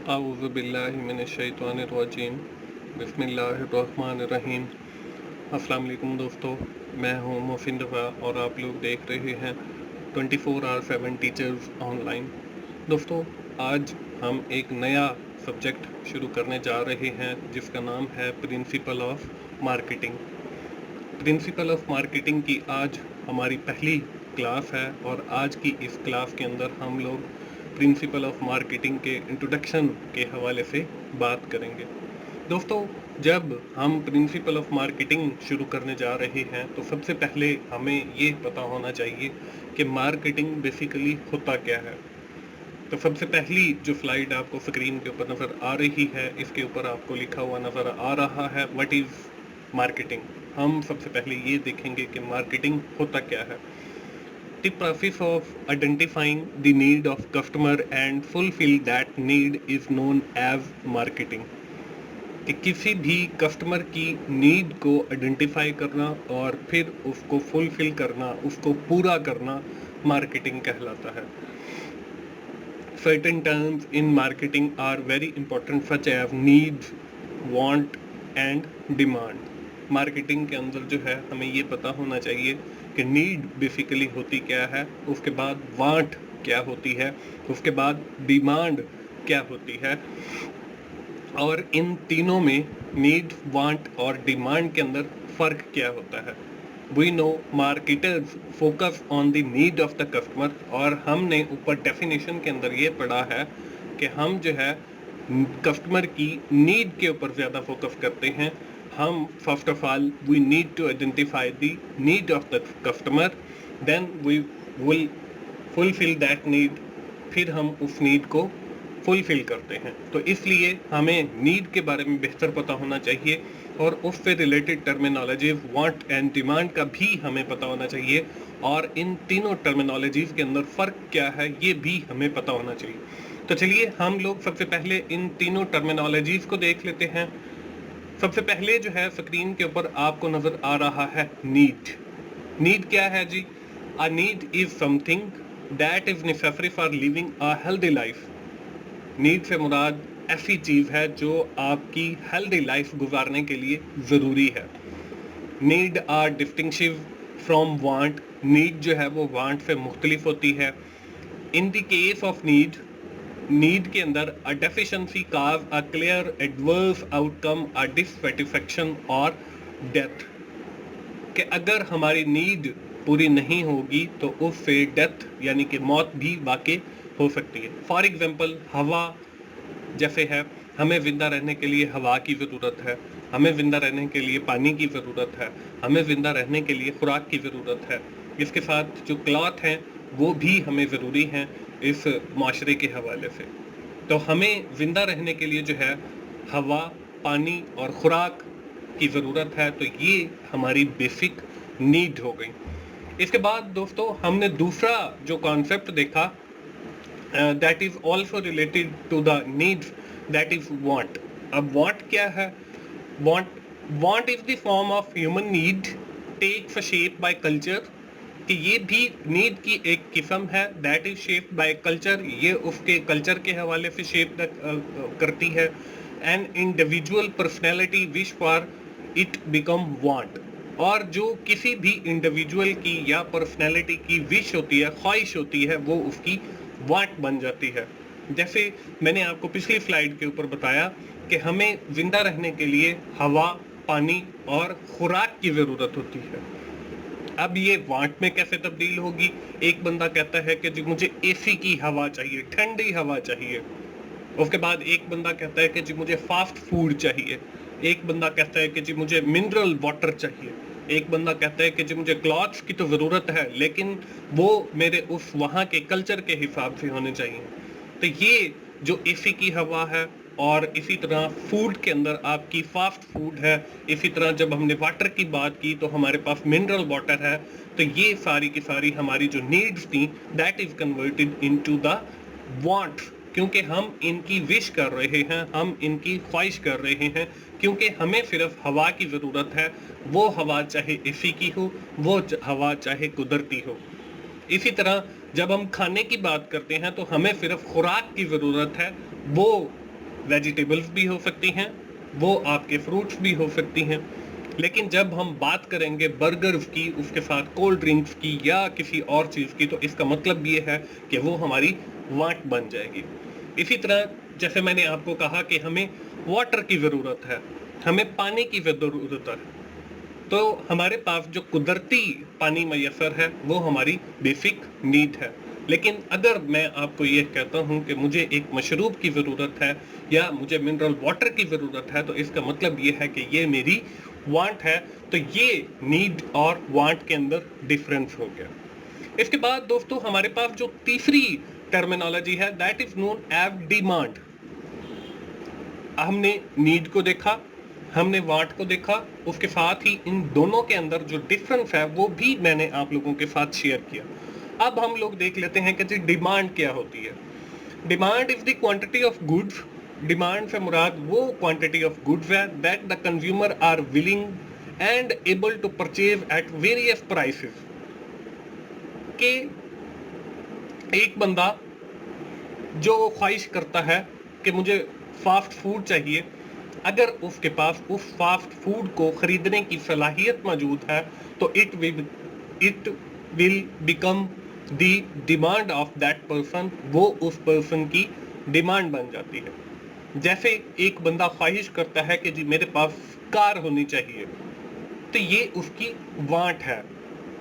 अऊज़ु बिल्लाहि मिनश्शैतानिर्रजीम बिस्मिल्लाहिर्रहमानिर्रहीम। अस्सलाम वालेकुम दोस्तों, मैं हूं मोहसिन रफ़ा और आप लोग देख रहे हैं 24/7 टीचर्स ऑनलाइन। दोस्तों, आज हम एक नया सब्जेक्ट शुरू करने जा रहे हैं जिसका नाम है principle of marketing. Principle of marketing की आज हमारी पहली क्लास है और आज की इस क्लास के अंदर हम लोग प्रिंसिपल ऑफ मार्केटिंग के इंट्रोडक्शन के हवाले से बात करेंगे। दोस्तों, जब हम प्रिंसिपल ऑफ मार्केटिंग शुरू करने जा रहे हैं तो सबसे पहले हमें ये पता होना चाहिए कि मार्केटिंग बेसिकली होता क्या है। तो सबसे पहली जो स्लाइड आपको स्क्रीन के ऊपर नज़र आ रही है, इसके ऊपर आपको लिखा हुआ नज़र आ रहा है व्हाट इज़ मार्केटिंग। हम सबसे पहले ये देखेंगे कि मार्केटिंग होता क्या है। The process of identifying the need of customer and fulfill that need is known as marketing। कि किसी भी कस्टमर की नीड को आइडेंटिफाई करना और फिर उसको फुलफिल करना, उसको पूरा करना मार्केटिंग कहलाता है। Certain terms in marketing are very important such as needs, want and demand। Marketing के अंदर जो है हमें ये पता होना चाहिए कि नीड बेसिकली होती क्या है, उसके बाद वांट क्या होती है, उसके बाद डिमांड क्या होती है, और इन तीनों में नीड, वांट और डिमांड के अंदर फ़र्क क्या होता है। We know marketers focus on the need of the customer, और हमने ऊपर डेफिनेशन के अंदर ये पढ़ा है कि हम जो है कस्टमर की नीड के ऊपर ज़्यादा फोकस करते हैं। हम first of all we need to identify the need of the customer, then we will fulfill that need, फिर हम उस नीड को फुलफिल करते हैं। तो इसलिए हमें नीड के बारे में बेहतर पता होना चाहिए और उससे related terminologies want and demand का भी हमें पता होना चाहिए, और इन तीनों टर्मिनोलॉजीज के अंदर फ़र्क क्या है ये भी हमें पता होना चाहिए। तो चलिए हम लोग सबसे पहले इन तीनों टर्मिनोलॉजीज को देख लेते हैं। सबसे पहले जो है स्क्रीन के ऊपर आपको नज़र आ रहा है नीड। नीड क्या है जी? A need is something that is necessary for living a healthy life. Need से मुराद ऐसी चीज़ है जो आपकी हेल्दी लाइफ गुजारने के लिए ज़रूरी है। Need are distinctive from want. Need जो है वो वांट से मुख्तलिफ होती है। In the case of need, need के अंदर a deficiency cause a clear adverse outcome, a dissatisfaction और डेथ। कि अगर हमारी नीड पूरी नहीं होगी तो उससे डेथ यानी कि मौत भी वाक़ई हो सकती है। फॉर एग्जांपल, हवा जैसे है, हमें ज़िंदा रहने के लिए हवा की ज़रूरत है, हमें ज़िंदा रहने के लिए पानी की ज़रूरत है, हमें ज़िंदा रहने के लिए खुराक की ज़रूरत है। इसके साथ जो क्लॉथ हैं वो भी हमें ज़रूरी हैं इस माशरे के हवाले से। तो हमें ज़िंदा रहने के लिए जो है हवा, पानी और खुराक की ज़रूरत है। तो ये हमारी बेसिक नीड हो गई। इसके बाद दोस्तों हमने दूसरा जो कॉन्सेप्ट देखा that is also related to the needs, that is want। अब want क्या है? want is the form of human need takes shape by culture। कि ये भी नीड की एक किस्म है that is shaped by culture। ये उसके कल्चर के हवाले से शेप करती है। an individual personality wish for it become want। और जो किसी भी इंडिविजुअल की या पर्सनैलिटी की विश होती है, ख्वाहिश होती है, वो उसकी वांट बन जाती है। जैसे मैंने आपको पिछली स्लाइड के ऊपर बताया कि हमें जिंदा रहने के लिए हवा, पानी और खुराक की ज़रूरत होती है। अब ये वांट में कैसे तब्दील होगी? एक बंदा कहता है कि जी मुझे एसी की हवा चाहिए, ठंडी हवा चाहिए। उसके बाद एक बंदा कहता है कि जी मुझे फास्ट फूड चाहिए। एक बंदा कहता है कि जी मुझे मिनरल वाटर चाहिए। एक बंदा कहता है कि जी मुझे क्लॉथ्स की तो ज़रूरत है लेकिन वो मेरे उस वहाँ के कल्चर के हिसाब से होने चाहिए। तो ये जो एसी की हवा है, और इसी तरह फूड के अंदर आपकी फास्ट फूड है, इसी तरह जब हमने वाटर की बात की तो हमारे पास मिनरल वाटर है। तो ये सारी की सारी हमारी जो नीड्स थी that is converted into the want, क्योंकि हम इनकी विश कर रहे हैं, हम इनकी ख्वाहिश कर रहे हैं, क्योंकि हमें सिर्फ हवा की ज़रूरत है। वो हवा चाहे एसी की हो, वो हवा चाहे कुदरती हो। इसी तरह जब हम खाने की बात करते हैं तो हमें सिर्फ खुराक की ज़रूरत है, वो वेजिटेबल्स भी हो सकती हैं, वो आपके फ्रूट्स भी हो सकती हैं। लेकिन जब हम बात करेंगे बर्गर्स की, उसके साथ कोल्ड ड्रिंक्स की या किसी और चीज़ की, तो इसका मतलब ये है कि वो हमारी वांट बन जाएगी। इसी तरह जैसे मैंने आपको कहा कि हमें वाटर की ज़रूरत है, हमें पानी की ज़रूरत है, तो हमारे पास जो कुदरती पानी मैसर है वो हमारी बेसिक नीड है। लेकिन अगर मैं आपको ये कहता हूँ कि मुझे एक मशरूब की ज़रूरत है या मुझे मिनरल वाटर की ज़रूरत है, तो इसका मतलब ये है कि ये मेरी वांट है। तो ये नीड और वांट के अंदर डिफरेंस हो गया। इसके बाद दोस्तों हमारे पास जो तीसरी टर्मिनोलॉजी है, that is known as demand. हमने नीड को देखा, हमने वांट को देखा, उसके साथ ही इन दोनों के अंदर जो डिफरेंस है वो भी मैंने आप लोगों के साथ शेयर किया। अब हम लोग देख लेते हैं कि जी डिमांड क्या होती है। Demand is the quantity of goods. Demand से मुराद वो क्वांटिटी ऑफ गुड्स है that the consumer are willing and able to purchase at various prices. कि एक बंदा जो ख्वाहिश करता है कि मुझे फास्ट फूड चाहिए, अगर उसके पास उस फास्ट फूड को खरीदने की सलाहियत मौजूद है, तो it will become the demand of that person. वो उस पर्सन की डिमांड बन जाती है। जैसे एक बंदा ख्वाहिश करता है कि जी मेरे पास कार होनी चाहिए, तो ये उसकी वांट है।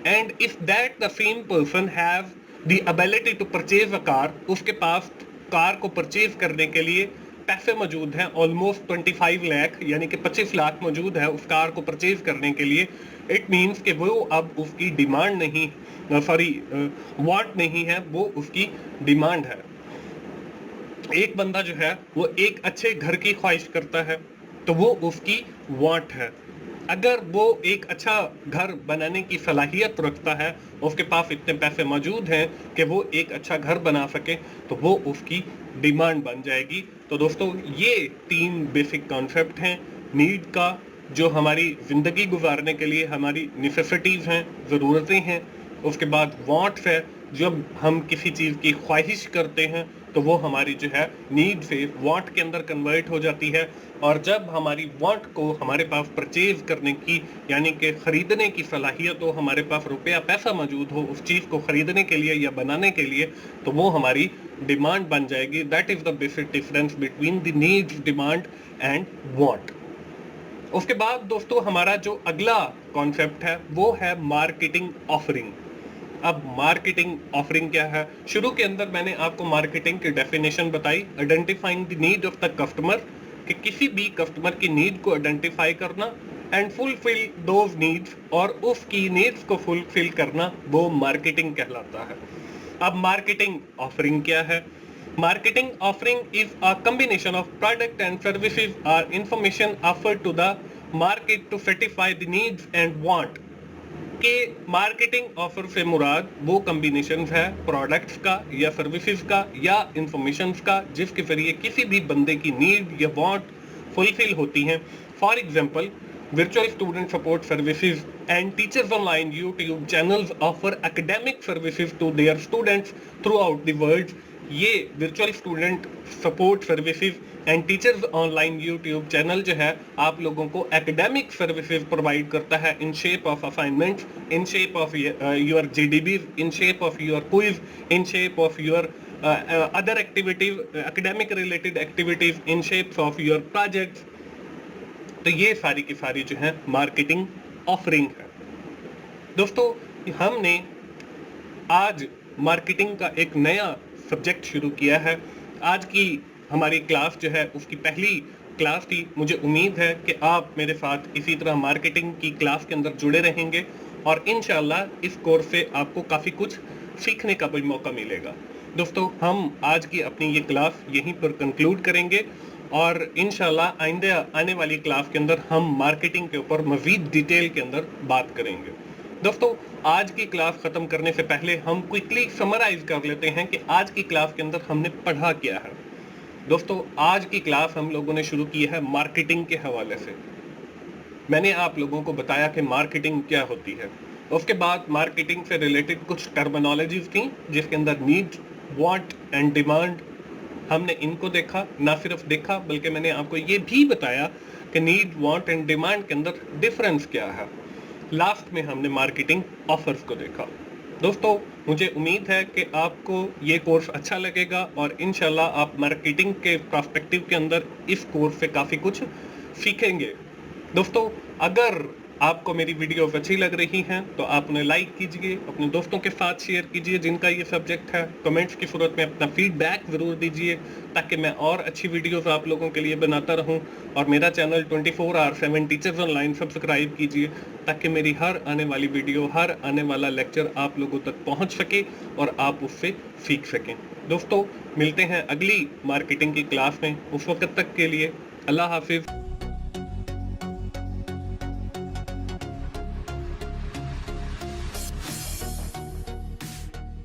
And if that the same person have the ability to purchase a car, उसके पास कार को परचेज करने के लिए पैसे मौजूद हैं, ऑलमोस्ट 25 लाख यानी कि 25 लाख मौजूद है उस कार को परचेज करने के लिए। इट मीन्स कि वो अब उसकी डिमांड नहीं, वांट नहीं है, वो उसकी डिमांड है। एक बंदा जो है वो एक अच्छे घर की ख्वाहिश करता है, तो वो उसकी वांट है। अगर वो एक अच्छा घर बनाने की सलाहियत रखता है, उसके पास इतने पैसे मौजूद हैं कि वो एक अच्छा घर बना सके, तो वो उसकी डिमांड बन जाएगी। तो दोस्तों ये 3 बेसिक कॉन्सेप्ट हैं नीड का, जो हमारी ज़िंदगी गुजारने के लिए हमारी नेसेसिटीज़ हैं, ज़रूरतें हैं। उसके बाद वांट्स है, जब हम किसी चीज़ की ख्वाहिश करते हैं तो वो हमारी जो है नीड से वांट के अंदर कन्वर्ट हो जाती है। और जब हमारी वांट को हमारे पास परचेज करने की यानी कि ख़रीदने की सलाहियत हो, हमारे पास रुपया पैसा मौजूद हो उस चीज़ को ख़रीदने के लिए या बनाने के लिए, तो वो हमारी डिमांड बन जाएगी। That is the basic difference between the needs, demand and want. उसके बाद दोस्तों हमारा जो अगला कॉन्सेप्ट है वो है मार्केटिंग ऑफरिंग। अब मार्केटिंग ऑफरिंग क्या है? शुरू के अंदर मैंने आपको मार्केटिंग की डेफिनेशन बताई, identifying the need of the customer, कि किसी भी कस्टमर की नीड को आइडेंटिफाई करना एंड फुलफिल दोज नीड्स, और उसकी नीड्स को फुलफिल करना, वो मार्केटिंग कहलाता है। अब मार्केटिंग ऑफरिंग क्या है? Marketing offering is a combination of product and services or information offered to the market to satisfy the needs and want। के मार्केटिंग ऑफर से मुराद वो कम्बिनेशन है प्रोडक्ट्स का या सर्विसेज का या इंफॉर्मेशंस का, जिसके जरिए किसी भी बंदे की नीड या वांट फुलफिल होती हैं। For example, virtual student support services and teachers online YouTube channels offer academic services to their students throughout the world। ये virtual student support services and teachers online YouTube channel जो है आप लोगों को academic services provide करता है in shape of assignments, in shape of your GDBs, in shape of your quiz, in shape of your other activities, academic related activities, in shape of your projects। तो ये सारी की सारी जो है marketing offering है। दोस्तों हमने आज मार्केटिंग का एक नया सब्जेक्ट शुरू किया है। आज की हमारी क्लास जो है उसकी पहली क्लास थी। मुझे उम्मीद है कि आप मेरे साथ इसी तरह मार्केटिंग की क्लास के अंदर जुड़े रहेंगे और इंशाल्लाह इस कोर्स से आपको काफ़ी कुछ सीखने का भी मौका मिलेगा। दोस्तों हम आज की अपनी ये क्लास यहीं पर कंक्लूड करेंगे और इंशाल्लाह आइंदे आने वाली क्लास के अंदर हम मार्केटिंग के ऊपर मज़ीद डिटेल के अंदर बात करेंगे। दोस्तों आज की क्लास ख़त्म करने से पहले हम क्विकली समराइज कर लेते हैं कि आज की क्लास के अंदर हमने पढ़ा क्या है। दोस्तों आज की क्लास हम लोगों ने शुरू की है मार्केटिंग के हवाले से। मैंने आप लोगों को बताया कि मार्केटिंग क्या होती है। उसके बाद मार्केटिंग से रिलेटेड कुछ टर्मिनोलॉजीज थी जिसके अंदर नीड, वांट एंड डिमांड ہم نے ان کو دیکھا، نہ صرف دیکھا بلکہ میں نے آپ کو یہ بھی بتایا کہ نیڈ، وانٹ اینڈ ڈیمانڈ کے اندر ڈفرنس کیا ہے۔ لاسٹ میں ہم نے مارکیٹنگ آفرز کو دیکھا۔ دوستو مجھے امید ہے کہ آپ کو یہ کورس اچھا لگے گا اور انشاءاللہ آپ مارکیٹنگ کے پرسپیکٹیو کے اندر اس کورس سے کافی کچھ سیکھیں گے۔ دوستو اگر آپ کو میری ویڈیوز اچھی لگ رہی ہیں تو آپ انہیں لائک کیجئے، اپنے دوستوں کے ساتھ شیئر کیجئے جن کا یہ سبجیکٹ ہے، کمنٹس کی صورت میں اپنا فیڈ بیک ضرور دیجئے تاکہ میں اور اچھی ویڈیوز آپ لوگوں کے لیے بناتا رہوں، اور میرا channel 24/7 teachers on line subscribe کیجئے تاکہ میری ہر آنے والی ویڈیو، ہر آنے والا لیکچر آپ لوگوں تک پہنچ سکے اور آپ اس سے سیکھ سکیں۔ دوستو ملتے ہیں اگلی مارکیٹنگ کی کلاس میں، اس وقت تک کے لیے اللہ حافظ۔